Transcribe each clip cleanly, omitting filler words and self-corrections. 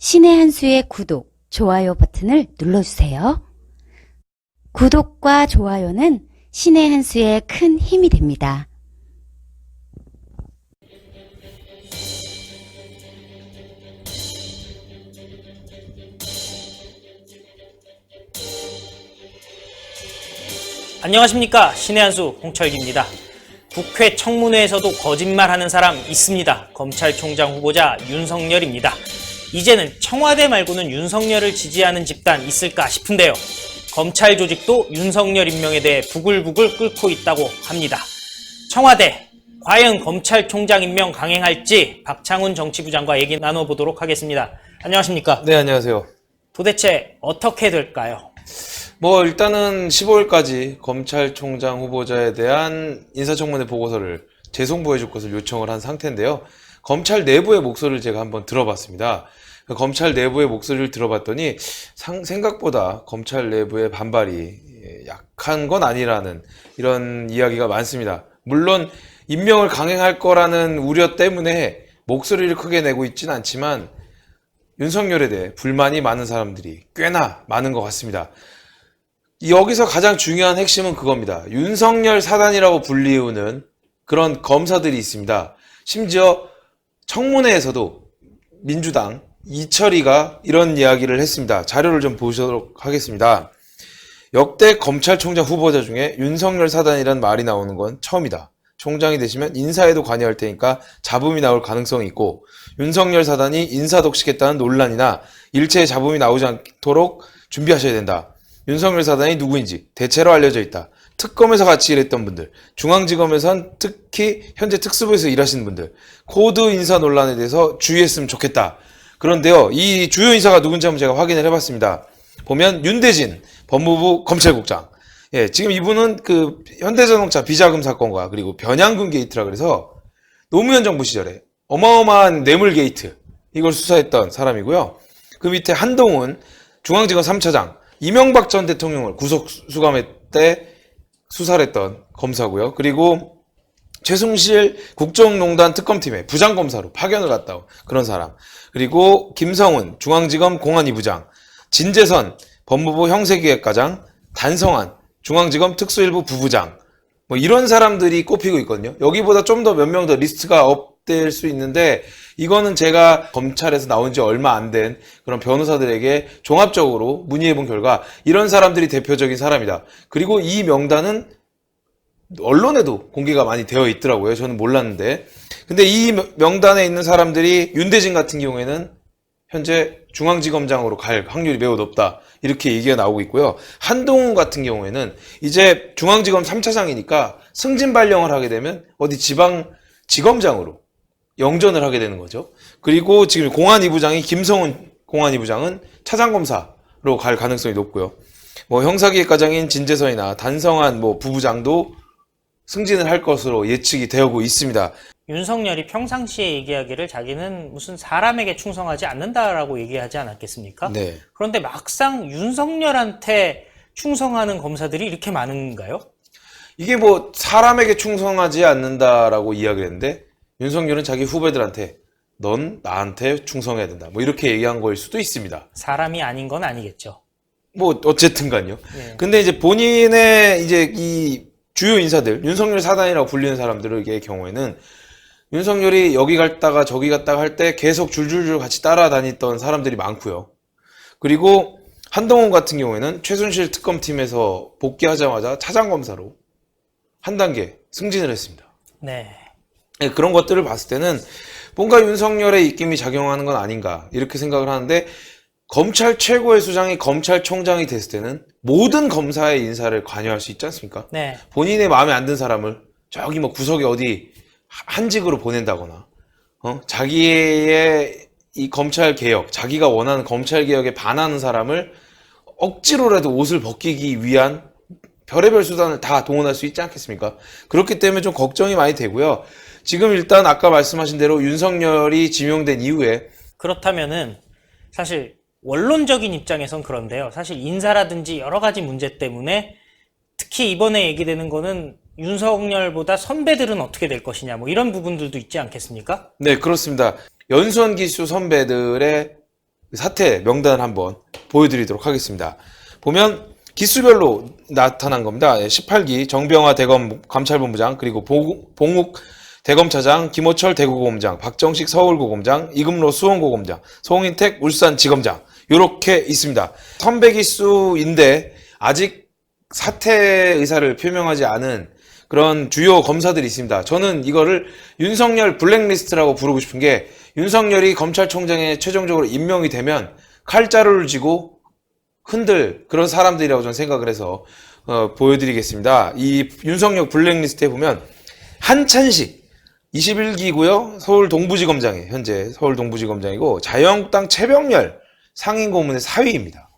신의 한 수의 구독, 좋아요 버튼을 눌러주세요. 구독과 좋아요는 신의 한 수의 큰 힘이 됩니다. 안녕하십니까, 신의 한 수 홍철기입니다. 국회 청문회에서도 거짓말하는 사람 있습니다. 검찰총장 후보자 윤석열입니다. 이제는 청와대 말고는 윤석열을 지지하는 집단 있을까 싶은데요. 검찰 조직도 윤석열 임명에 대해 부글부글 끓고 있다고 합니다. 청와대, 과연 검찰총장 임명 강행할지 박창훈 정치부장과 얘기 나눠보도록 하겠습니다. 안녕하십니까? 네, 안녕하세요. 도대체 어떻게 될까요? 일단은 15일까지 검찰총장 후보자에 대한 인사청문회 보고서를 재송부해 줄 것을 요청을 한 상태인데요. 검찰 내부의 목소리를 제가 한번 들어봤습니다. 검찰 내부의 목소리를 들어봤더니 생각보다 검찰 내부의 반발이 약한 건 아니라는 이런 이야기가 많습니다. 물론 임명을 강행할 거라는 우려 때문에 목소리를 크게 내고 있지는 않지만 윤석열에 대해 불만이 많은 사람들이 꽤나 많은 것 같습니다. 여기서 가장 중요한 핵심은 그겁니다. 윤석열 사단이라고 불리우는 그런 검사들이 있습니다. 심지어 청문회에서도 민주당 이철이가 이런 이야기를 했습니다. 자료를 좀 보시도록 하겠습니다. 역대 검찰총장 후보자 중에 윤석열 사단이란 말이 나오는 건 처음이다. 총장이 되시면 인사에도 관여할 테니까 잡음이 나올 가능성이 있고, 윤석열 사단이 인사 독식했다는 논란이나 일체의 잡음이 나오지 않도록 준비하셔야 된다. 윤석열 사단이 누구인지 대체로 알려져 있다. 특검에서 같이 일했던 분들, 중앙지검에선 특히 현재 특수부에서 일하시는 분들, 코드 인사 논란에 대해서 주의했으면 좋겠다. 그런데요, 이 주요 인사가 누군지 한번 제가 확인을 해봤습니다. 보면 윤대진 법무부 검찰국장. 예, 지금 이분은 그 현대자동차 비자금 사건과 그리고 변양금 게이트라 그래서 노무현 정부 시절에 어마어마한 뇌물 게이트 이걸 수사했던 사람이고요. 그 밑에 한동훈 중앙지검 3차장, 이명박 전 대통령을 구속 수감회 때 수사를 했던 검사고요. 그리고 최순실 국정농단 특검팀의 부장검사로 파견을 갔다 온 그런 사람. 그리고 김성훈 중앙지검 공안이부장, 진재선 법무부 형사기획과장, 단성한 중앙지검 특수일부 부부장, 이런 사람들이 꼽히고 있거든요. 여기보다 좀 더 몇 명 더 리스트가 업될 수 있는데, 이거는 제가 검찰에서 나온 지 얼마 안 된 그런 변호사들에게 종합적으로 문의해 본 결과 이런 사람들이 대표적인 사람이다. 그리고 이 명단은 언론에도 공개가 많이 되어 있더라고요. 저는 몰랐는데. 근데 이 명단에 있는 사람들이 윤대진 같은 경우에는 현재 중앙지검장으로 갈 확률이 매우 높다. 이렇게 얘기가 나오고 있고요. 한동훈 같은 경우에는 이제 중앙지검 3차장이니까 승진 발령을 하게 되면 어디 지방지검장으로 영전을 하게 되는 거죠. 그리고 지금 공안이부장이 김성훈 공안이부장은 차장검사로 갈 가능성이 높고요. 형사기획과장인 진재선이나 단성한 부부장도 승진을 할 것으로 예측이 되고 있습니다. 윤석열이 평상시에 얘기하기를 자기는 무슨 사람에게 충성하지 않는다라고 얘기하지 않았겠습니까? 네. 그런데 막상 윤석열한테 충성하는 검사들이 이렇게 많은가요? 이게 사람에게 충성하지 않는다라고 이야기를 했는데 윤석열은 자기 후배들한테 넌 나한테 충성해야 된다. 이렇게 얘기한 거일 수도 있습니다. 사람이 아닌 건 아니겠죠. 어쨌든간요. 네. 근데 이제 본인의 이 주요 인사들, 윤석열 사단이라고 불리는 사람들의 경우에는 윤석열이 여기 갔다가 저기 갔다가 할 때 계속 줄줄줄 같이 따라다녔던 사람들이 많고요. 그리고 한동훈 같은 경우에는 최순실 특검팀에서 복귀하자마자 차장검사로 한 단계 승진을 했습니다. 네. 그런 것들을 봤을 때는 뭔가 윤석열의 입김이 작용하는 건 아닌가 이렇게 생각을 하는데, 검찰 최고의 수장이 검찰총장이 됐을 때는 모든 검사의 인사를 관여할 수 있지 않습니까? 네. 본인의 마음에 안 든 사람을 저기 구석에 어디 한직으로 보낸다거나, 자기의 이 검찰 개혁, 자기가 원하는 검찰 개혁에 반하는 사람을 억지로라도 옷을 벗기기 위한 별의별 수단을 다 동원할 수 있지 않겠습니까? 그렇기 때문에 좀 걱정이 많이 되고요. 지금 일단 아까 말씀하신 대로 윤석열이 지명된 이후에 그렇다면은 사실 원론적인 입장에선 그런데요. 사실 인사라든지 여러 가지 문제 때문에 특히 이번에 얘기되는 거는 윤석열보다 선배들은 어떻게 될 것이냐 이런 부분들도 있지 않겠습니까? 네, 그렇습니다. 연수원 기수 선배들의 사퇴 명단을 한번 보여드리도록 하겠습니다. 보면 기수별로 나타난 겁니다. 18기 정병화 대검 감찰본부장, 그리고 봉욱 대검차장, 김호철 대구고검장, 박정식 서울고검장, 이금로 수원고검장, 송인택 울산지검장 이렇게 있습니다. 선배 기수인데 아직 사퇴 의사를 표명하지 않은 그런 주요 검사들이 있습니다. 저는 이거를 윤석열 블랙리스트라고 부르고 싶은 게, 윤석열이 검찰총장에 최종적으로 임명이 되면 칼자루를 쥐고 흔들 그런 사람들이라고 저는 생각을 해서 보여드리겠습니다. 이 윤석열 블랙리스트에 보면 한찬식 21기고요. 서울 동부지검장에 현재 서울 동부지검장이고, 자유한국당 최병렬 상임고문의 사위입니다.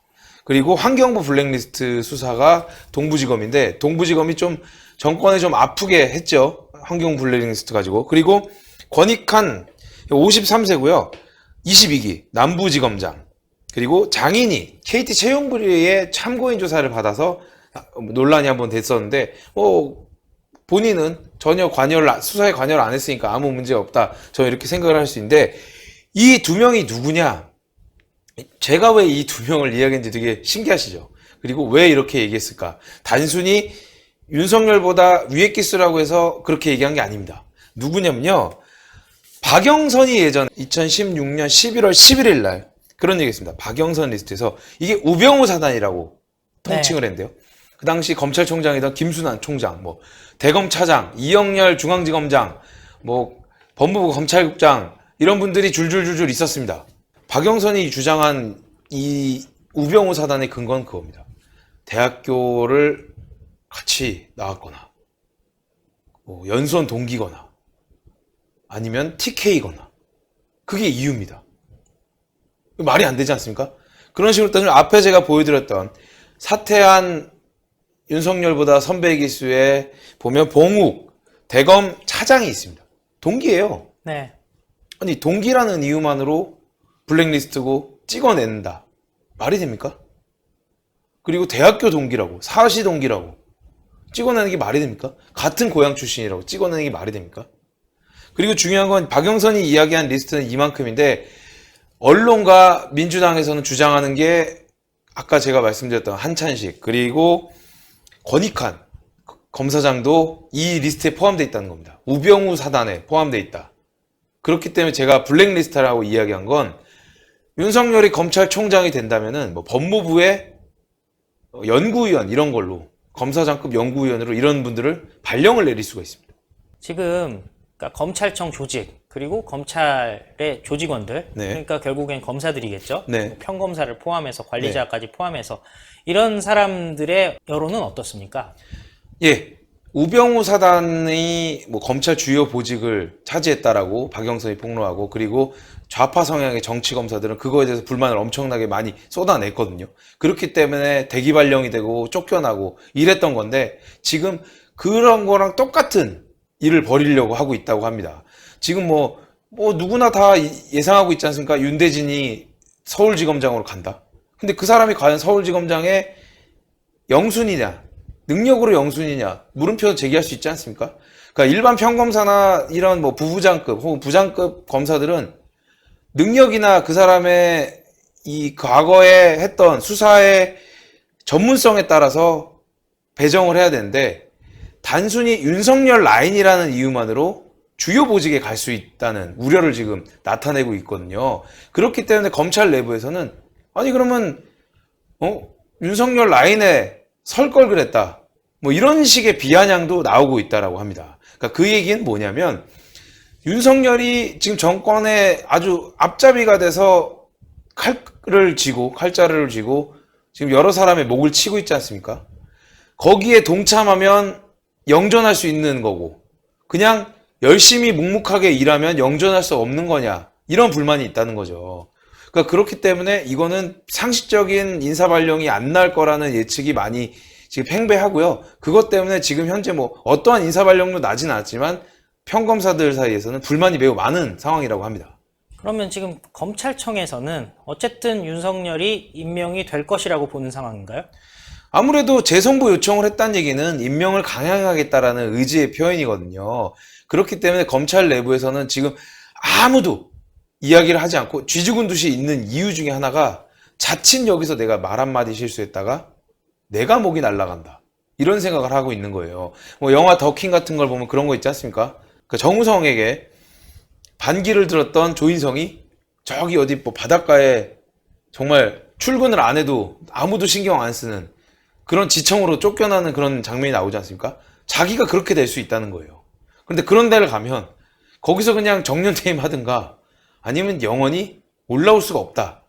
그리고 환경부 블랙리스트 수사가 동부지검인데, 동부지검이 좀 정권에 좀 아프게 했죠. 환경부 블랙리스트 가지고. 그리고 권익한 53세고요. 22기 남부지검장. 그리고 장인이 KT 채용비리의 참고인 조사를 받아서 논란이 한번 됐었는데, 본인은 전혀 수사에 관여를 안 했으니까 아무 문제 없다. 저는 이렇게 생각을 할 수 있는데, 이 두 명이 누구냐? 제가 왜 이 두 명을 이야기했는지 되게 신기하시죠? 그리고 왜 이렇게 얘기했을까? 단순히 윤석열보다 위에 기수라고 해서 그렇게 얘기한 게 아닙니다. 누구냐면요. 박영선이 예전 2016년 11월 11일 날 그런 얘기 했습니다. 박영선 리스트에서 이게 우병우 사단이라고 통칭을 했는데요. 그 당시 검찰총장이던 김순환 총장, 대검차장, 이영렬 중앙지검장, 법무부 검찰국장, 이런 분들이 줄줄줄줄 있었습니다. 박영선이 주장한 이 우병우 사단의 근거는 그겁니다. 대학교를 같이 나왔거나, 연수원 동기거나, 아니면 TK거나, 그게 이유입니다. 말이 안 되지 않습니까? 그런 식으로 따지면 앞에 제가 보여드렸던 사퇴한 윤석열보다 선배 기수에 보면 봉욱 대검 차장이 있습니다. 동기예요. 네. 아니, 동기라는 이유만으로 블랙리스트고 찍어낸다. 말이 됩니까? 그리고 대학교 동기라고, 사시 동기라고 찍어내는 게 말이 됩니까? 같은 고향 출신이라고 찍어내는 게 말이 됩니까? 그리고 중요한 건 박영선이 이야기한 리스트는 이만큼인데, 언론과 민주당에서는 주장하는 게 아까 제가 말씀드렸던 한찬식, 그리고 권익한 검사장도 이 리스트에 포함되어 있다는 겁니다. 우병우 사단에 포함되어 있다. 그렇기 때문에 제가 블랙리스트라고 이야기한 건, 윤석열이 검찰총장이 된다면은 법무부의 연구위원 이런 걸로, 검사장급 연구위원으로 이런 분들을 발령을 내릴 수가 있습니다. 지금 그러니까 검찰청 조직, 그리고 검찰의 조직원들, 네. 그러니까 결국엔 검사들이겠죠. 네. 평검사를 포함해서 관리자까지 포함해서 이런 사람들의 여론은 어떻습니까? 예, 우병우 사단이 검찰 주요 보직을 차지했다라고 박영선이 폭로하고, 그리고 좌파 성향의 정치 검사들은 그거에 대해서 불만을 엄청나게 많이 쏟아냈거든요. 그렇기 때문에 대기 발령이 되고 쫓겨나고 이랬던 건데, 지금 그런 거랑 똑같은 일을 벌이려고 하고 있다고 합니다. 지금 누구나 다 예상하고 있지 않습니까? 윤대진이 서울지검장으로 간다. 근데 그 사람이 과연 서울지검장의 영순이냐, 능력으로 영순이냐, 물음표 제기할 수 있지 않습니까? 그러니까 일반 평검사나 이런 부부장급 혹은 부장급 검사들은 능력이나 그 사람의 이 과거에 했던 수사의 전문성에 따라서 배정을 해야 되는데, 단순히 윤석열 라인이라는 이유만으로 주요 보직에 갈 수 있다는 우려를 지금 나타내고 있거든요. 그렇기 때문에 검찰 내부에서는, 아니 그러면 윤석열 라인에 설 걸 그랬다, 이런 식의 비아냥도 나오고 있다라고 합니다. 그러니까 그 얘기는 뭐냐면, 윤석열이 지금 정권에 아주 앞잡이가 돼서 칼자루를 쥐고 지금 여러 사람의 목을 치고 있지 않습니까? 거기에 동참하면 영전할 수 있는 거고, 그냥 열심히 묵묵하게 일하면 영전할 수 없는 거냐, 이런 불만이 있다는 거죠. 그러니까 그렇기 때문에 이거는 상식적인 인사발령이 안 날 거라는 예측이 많이 지금 팽배하고요. 그것 때문에 지금 현재 어떠한 인사발령도 나진 않았지만 평검사들 사이에서는 불만이 매우 많은 상황이라고 합니다. 그러면 지금 검찰청에서는 어쨌든 윤석열이 임명이 될 것이라고 보는 상황인가요? 아무래도 재송부 요청을 했다는 얘기는 임명을 강행하겠다라는 의지의 표현이거든요. 그렇기 때문에 검찰 내부에서는 지금 아무도 이야기를 하지 않고 쥐죽은 듯이 있는 이유 중에 하나가 자칫 여기서 내가 말 한마디 실수했다가 내가 목이 날아간다. 이런 생각을 하고 있는 거예요. 뭐 영화 더킹 같은 걸 보면 그런 거 있지 않습니까? 그 정우성에게 반기를 들었던 조인성이 저기 어디 뭐 바닷가에 정말 출근을 안 해도 아무도 신경 안 쓰는 그런 지청으로 쫓겨나는 그런 장면이 나오지 않습니까? 자기가 그렇게 될 수 있다는 거예요. 그런데 그런 데를 가면 거기서 그냥 정년퇴임 하든가 아니면 영원히 올라올 수가 없다.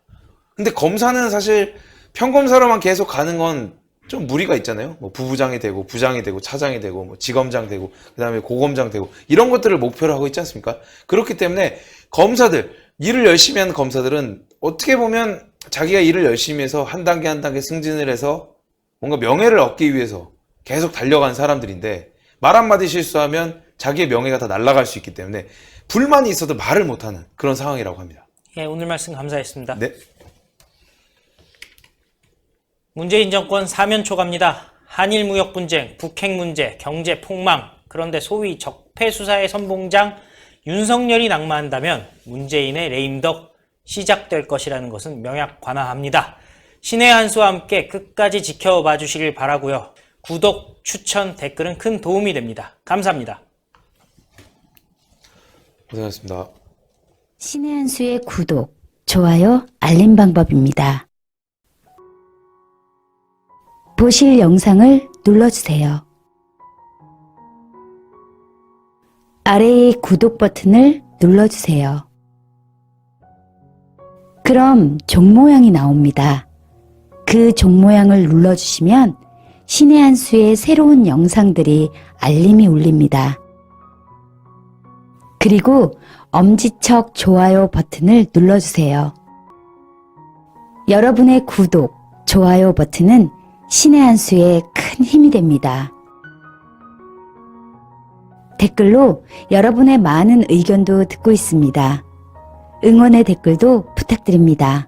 근데 검사는 사실 평검사로만 계속 가는 건 좀 무리가 있잖아요. 뭐 부부장이 되고 부장이 되고 차장이 되고 뭐 지검장 되고 그다음에 고검장 되고 이런 것들을 목표로 하고 있지 않습니까? 그렇기 때문에 검사들, 일을 열심히 하는 검사들은 어떻게 보면 자기가 일을 열심히 해서 한 단계 한 단계 승진을 해서 뭔가 명예를 얻기 위해서 계속 달려간 사람들인데 말 한마디 실수하면 자기의 명예가 다 날아갈 수 있기 때문에 불만이 있어도 말을 못하는 그런 상황이라고 합니다. 예, 오늘 말씀 감사했습니다. 네. 문재인 정권 사면 초갑니다. 한일 무역 분쟁, 북핵 문제, 경제 폭망, 그런데 소위 적폐 수사의 선봉장 윤석열이 낙마한다면 문재인의 레임덕 시작될 것이라는 것은 명약관화합니다. 신의 한 수와 함께 끝까지 지켜봐 주시길 바라고요. 구독, 추천, 댓글은 큰 도움이 됩니다. 감사합니다. 고생하셨습니다. 신의 한 수의 구독, 좋아요, 알림 방법입니다. 보실 영상을 눌러주세요. 아래의 구독 버튼을 눌러주세요. 그럼 종 모양이 나옵니다. 그 종 모양을 눌러주시면 신의 한 수의 새로운 영상들이 알림이 울립니다. 그리고 엄지척 좋아요 버튼을 눌러주세요. 여러분의 구독, 좋아요 버튼은 신의 한 수에 큰 힘이 됩니다. 댓글로 여러분의 많은 의견도 듣고 있습니다. 응원의 댓글도 부탁드립니다.